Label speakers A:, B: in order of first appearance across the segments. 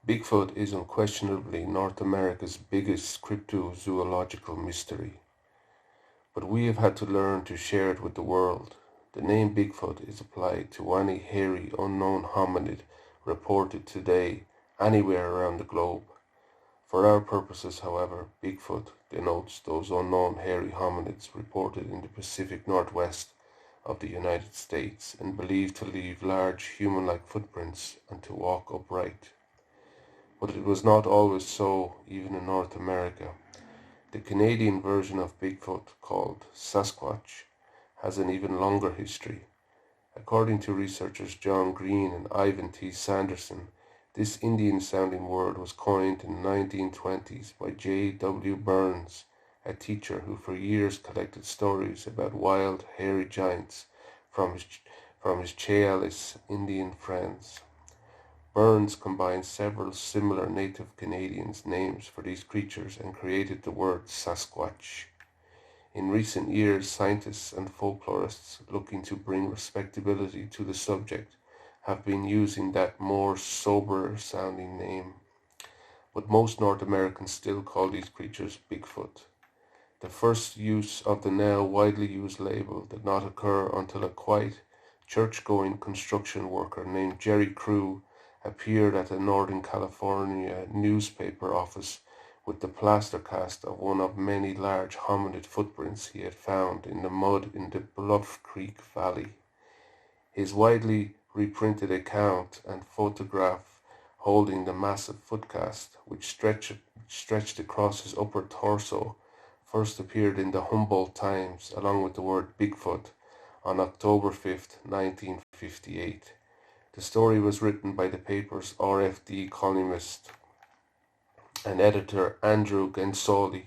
A: Bigfoot is unquestionably North America's biggest cryptozoological mystery, but we have had to learn to share it with the world. The name Bigfoot is applied to any hairy unknown hominid reported today anywhere around the globe. For our purposes, however, Bigfoot denotes those unknown hairy hominids reported in the Pacific Northwest of the United States and believed to leave large human-like footprints and to walk upright. But it was not always so, even in North America. The Canadian version of Bigfoot, called Sasquatch, has an even longer history. According to researchers John Green and Ivan T. Sanderson, this Indian-sounding word was coined in the 1920s by J. W. Burns, a teacher who for years collected stories about wild, hairy giants from his Chehalis Indian friends. Burns combined several similar native Canadians' names for these creatures and created the word Sasquatch. In recent years, scientists and folklorists looking to bring respectability to the subject have been using that more sober-sounding name. But most North Americans still call these creatures Bigfoot. The first use of the now widely used label did not occur until a quiet, church-going construction worker named Jerry Crew appeared at a Northern California newspaper office with the plaster cast of one of many large hominid footprints he had found in the mud in the Bluff Creek Valley. His widely reprinted account and photograph holding the massive footcast, which stretched across his upper torso, first appeared in the Humboldt Times along with the word Bigfoot on October 5, 1958. The story was written by the paper's RFD columnist and editor Andrew Gensoli,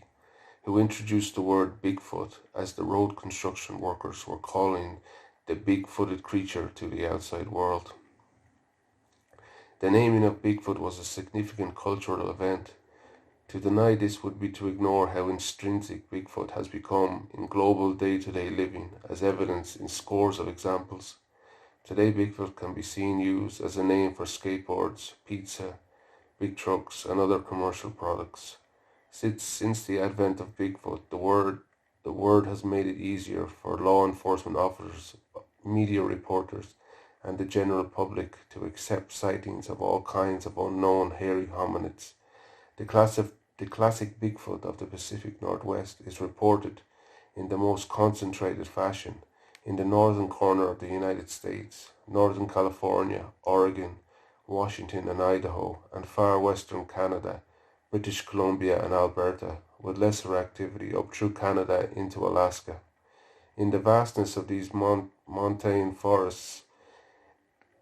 A: who introduced the word Bigfoot as the road construction workers were calling the big-footed creature to the outside world. The naming of Bigfoot was a significant cultural event. To deny this would be to ignore how intrinsic Bigfoot has become in global day-to-day living, as evidenced in scores of examples. Today, Bigfoot can be seen used as a name for skateboards, pizza, big trucks, and other commercial products. Since the advent of Bigfoot, the word has made it easier for law enforcement officers, media reporters, and the general public to accept sightings of all kinds of unknown hairy hominids. The classic Bigfoot of the Pacific Northwest is reported in the most concentrated fashion in the northern corner of the United States, Northern California, Oregon, Washington and Idaho, and far western Canada, British Columbia and Alberta, with lesser activity up through Canada into Alaska. In the vastness of these montane forests,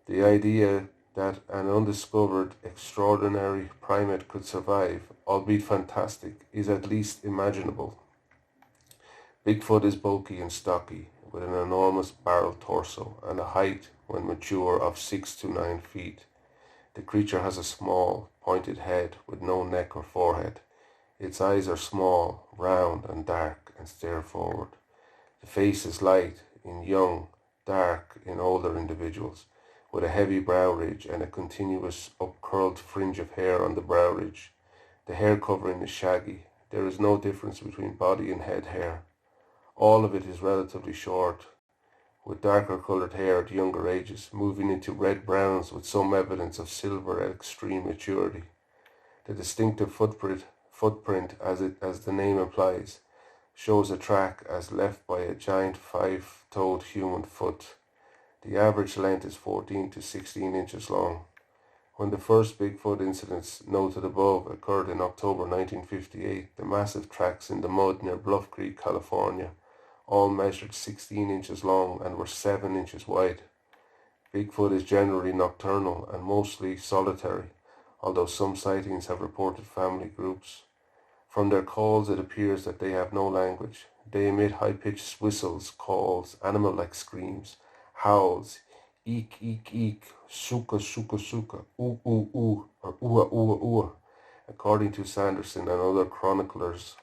A: the idea that an undiscovered extraordinary primate could survive, albeit fantastic, is at least imaginable. Bigfoot is bulky and stocky, with an enormous barrel torso and a height, when mature, of 6 to 9 feet. The creature has a small, pointed head with no neck or forehead. Its eyes are small, round and dark and stare forward. The face is light in young, dark in older individuals, with a heavy brow ridge and a continuous up-curled fringe of hair on the brow ridge. The hair covering is shaggy. There is no difference between body and head hair. All of it is relatively short, with darker coloured hair at younger ages, moving into red-browns with some evidence of silver at extreme maturity. The distinctive footprint, as the name implies, shows a track as left by a giant 5-toed human foot. The average length is 14 to 16 inches long. When the first Bigfoot incidents noted above occurred in October 1958, the massive tracks in the mud near Bluff Creek, California, all measured 16 inches long and were 7 inches wide. Bigfoot is generally nocturnal and mostly solitary, although some sightings have reported family groups. From their calls, it appears that they have no language. They emit high-pitched whistles, calls, animal-like screams, howls, eek, eek, eek, suka, suka, suka, ooh, ooh, ooh, or ooh, ooh, ooh, according to Sanderson and other chroniclers.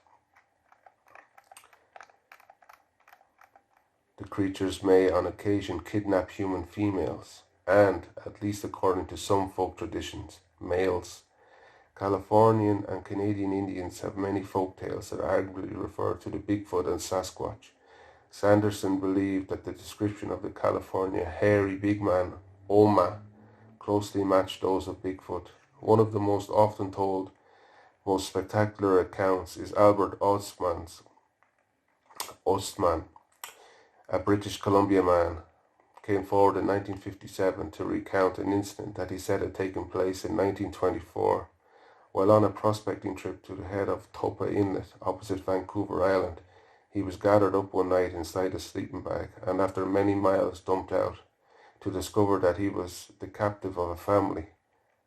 A: The creatures may on occasion kidnap human females, and, at least according to some folk traditions, males. Californian and Canadian Indians have many folk tales that arguably refer to the Bigfoot and Sasquatch. Sanderson believed that the description of the California hairy big man, Oma, closely matched those of Bigfoot. One of the most often told, most spectacular accounts is Albert Ostman, a British Columbia man, came forward in 1957 to recount an incident that he said had taken place in 1924 while on a prospecting trip to the head of Topa Inlet opposite Vancouver Island. He was gathered up one night inside a sleeping bag and after many miles dumped out to discover that he was the captive of a family,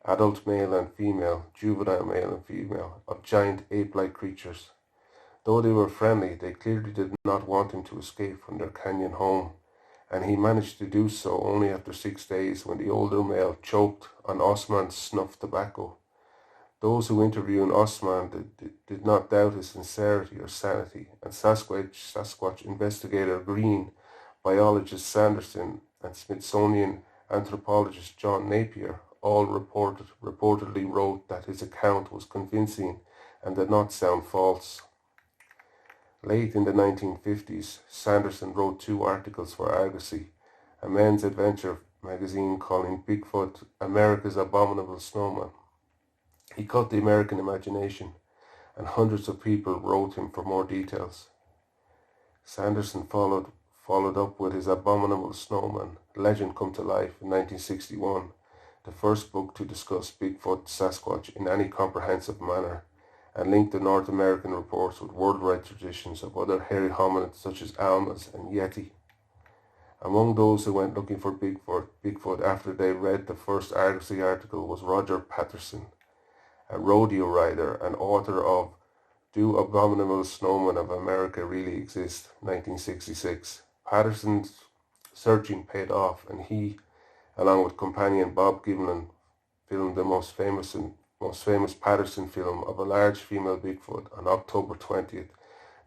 A: adult male and female, juvenile male and female, of giant ape-like creatures. Though they were friendly, they clearly did not want him to escape from their canyon home, and he managed to do so only after 6 days when the older male choked on Osman's snuff tobacco. Those who interviewed Osman did not doubt his sincerity or sanity, and Sasquatch investigator Green, biologist Sanderson, and Smithsonian anthropologist John Napier all reportedly wrote that his account was convincing and did not sound false. Late in the 1950s, Sanderson wrote 2 articles for Argosy, a men's adventure magazine, calling Bigfoot America's Abominable Snowman. He caught the American imagination, and hundreds of people wrote him for more details. Sanderson followed up with his Abominable Snowman, Legend Come to Life, in 1961, the first book to discuss Bigfoot Sasquatch in any comprehensive manner, and linked the North American reports with worldwide traditions of other hairy hominids such as Almas and Yeti. Among those who went looking for Bigfoot after they read the first Argosy article was Roger Patterson, a rodeo rider and author of Do Abominable Snowmen of America Really Exist, 1966. Patterson's searching paid off, and he, along with companion Bob Gimlin, filmed the most famous Patterson film of a large female Bigfoot on October 20th,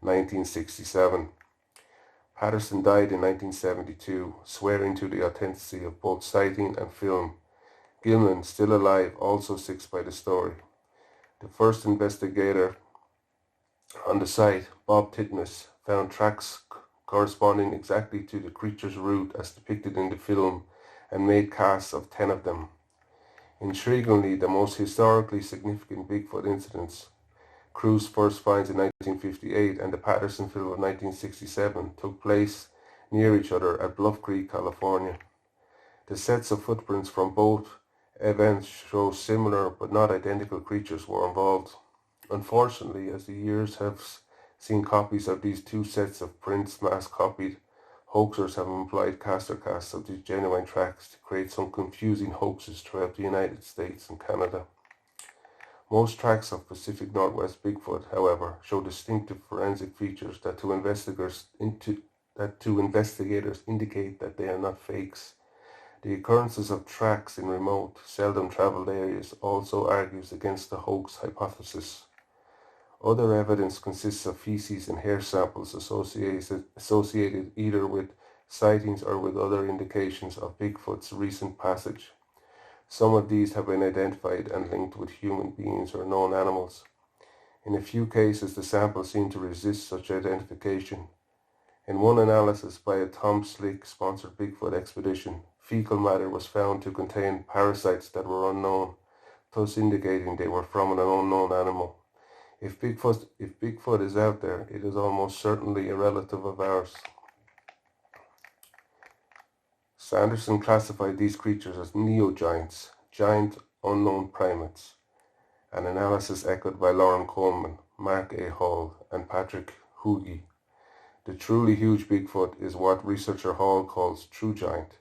A: 1967. Patterson died in 1972, swearing to the authenticity of both sighting and film. Gilman, still alive, also sticks by the story. The first investigator on the site, Bob Titmus, found tracks corresponding exactly to the creature's route as depicted in the film and made casts of 10 of them. Intriguingly, the most historically significant Bigfoot incidents, Crew's first finds in 1958 and the Patterson film of 1967, took place near each other at Bluff Creek, California. The sets of footprints from both events show similar but not identical creatures were involved. Unfortunately, as the years have seen copies of these 2 sets of prints mass copied, hoaxers have employed caster casts of these genuine tracks to create some confusing hoaxes throughout the United States and Canada. Most tracks of Pacific Northwest Bigfoot, however, show distinctive forensic features that to investigators indicate that they are not fakes. The occurrences of tracks in remote, seldom traveled areas also argues against the hoax hypothesis. Other evidence consists of feces and hair samples associated either with sightings or with other indications of Bigfoot's recent passage. Some of these have been identified and linked with human beings or known animals. In a few cases, the samples seem to resist such identification. In one analysis by a Tom Slick-sponsored Bigfoot expedition, fecal matter was found to contain parasites that were unknown, thus indicating they were from an unknown animal. If Bigfoot is out there, it is almost certainly a relative of ours. Sanderson classified these creatures as neogiants, giant unknown primates, an analysis echoed by Loren Coleman, Mark A. Hall, and Patrick Hugi. The truly huge Bigfoot is what researcher Hall calls true giant.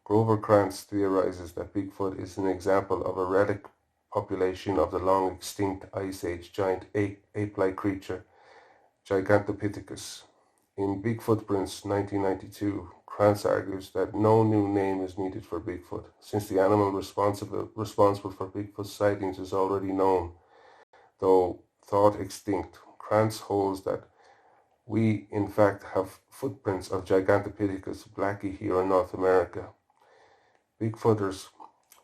A: Grover Krantz theorizes that Bigfoot is an example of a relic population of the long-extinct Ice Age giant ape-like creature, Gigantopithecus. In Bigfoot Prints 1992, Krantz argues that no new name is needed for Bigfoot, since the animal responsible for Bigfoot sightings is already known, though thought extinct. Krantz holds that we, in fact, have footprints of Gigantopithecus blackie here in North America. Bigfooters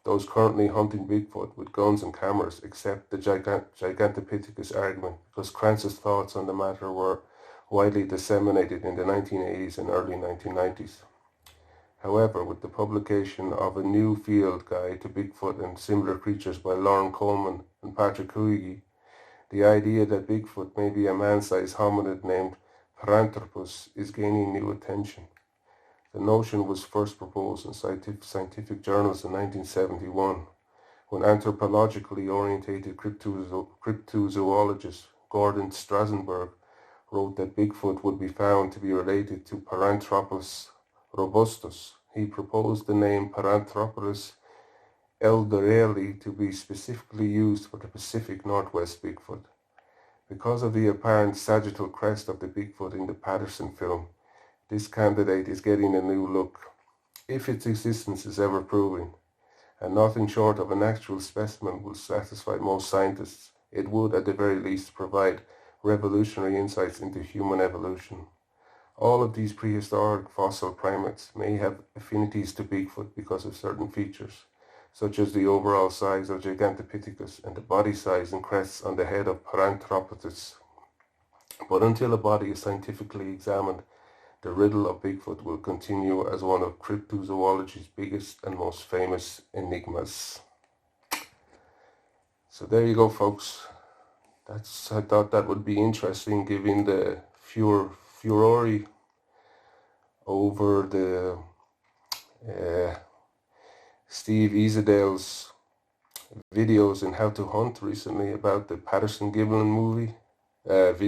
A: those currently hunting Bigfoot with guns and cameras accept the Gigantopithecus argument because Kranz's thoughts on the matter were widely disseminated in the 1980s and early 1990s. However, with the publication of a new field guide to Bigfoot and similar creatures by Loren Coleman and Patrick Huigi, the idea that Bigfoot may be a man-sized hominid named Paranthropus is gaining new attention. The notion was first proposed in scientific journals in 1971, when anthropologically orientated cryptozoologist Gordon Strasenberg wrote that Bigfoot would be found to be related to Paranthropus robustus. He proposed the name Paranthropus elderelli to be specifically used for the Pacific Northwest Bigfoot. Because of the apparent sagittal crest of the Bigfoot in the Patterson film, this candidate is getting a new look, if its existence is ever proven, and nothing short of an actual specimen will satisfy most scientists. It would, at the very least, provide revolutionary insights into human evolution. All of these prehistoric fossil primates may have affinities to Bigfoot because of certain features, such as the overall size of Gigantopithecus and the body size and crests on the head of Paranthropus. But until a body is scientifically examined, the riddle of Bigfoot will continue as one of cryptozoology's biggest and most famous enigmas. So there you go, folks. I thought that would be interesting, given the furore over the Steve Isedale's videos in How to Hunt recently about the Patterson-Gimlin movie, and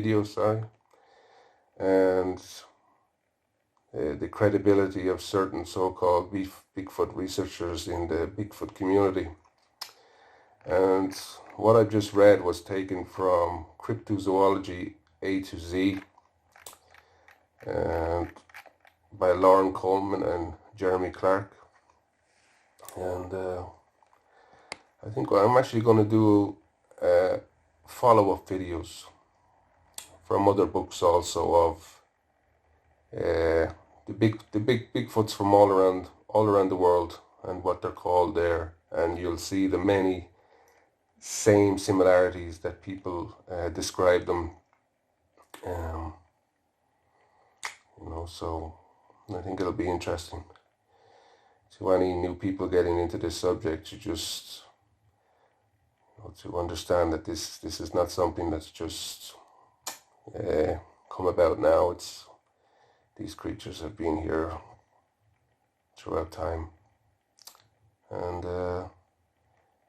A: the credibility of certain so-called Bigfoot researchers in the Bigfoot community. And what I've just read was taken from Cryptozoology A to Z, and by Loren Coleman and Jerome Clark. And I think I'm actually going to do follow-up videos from other books also of the big Bigfoots from all around the world and what they're called there, and you'll see the many same similarities that people describe them. So I think it'll be interesting to any new people getting into this subject to just to understand that this is not something that's just come about now. These creatures have been here throughout time, and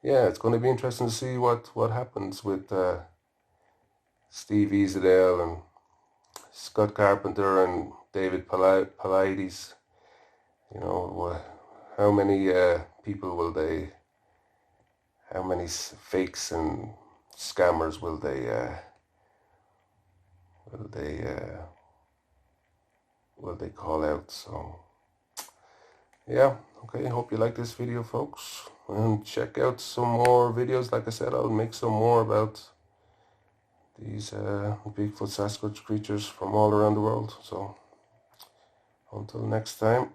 A: yeah, it's going to be interesting to see what happens with Steve Isedale and Scott Carpenter and David Paulides. How many people will they? How many fakes and scammers will they call out? So yeah, okay, hope you like this video, folks, and check out some more videos. Like I said, I'll make some more about these Bigfoot Sasquatch creatures from all around the world. So until next time.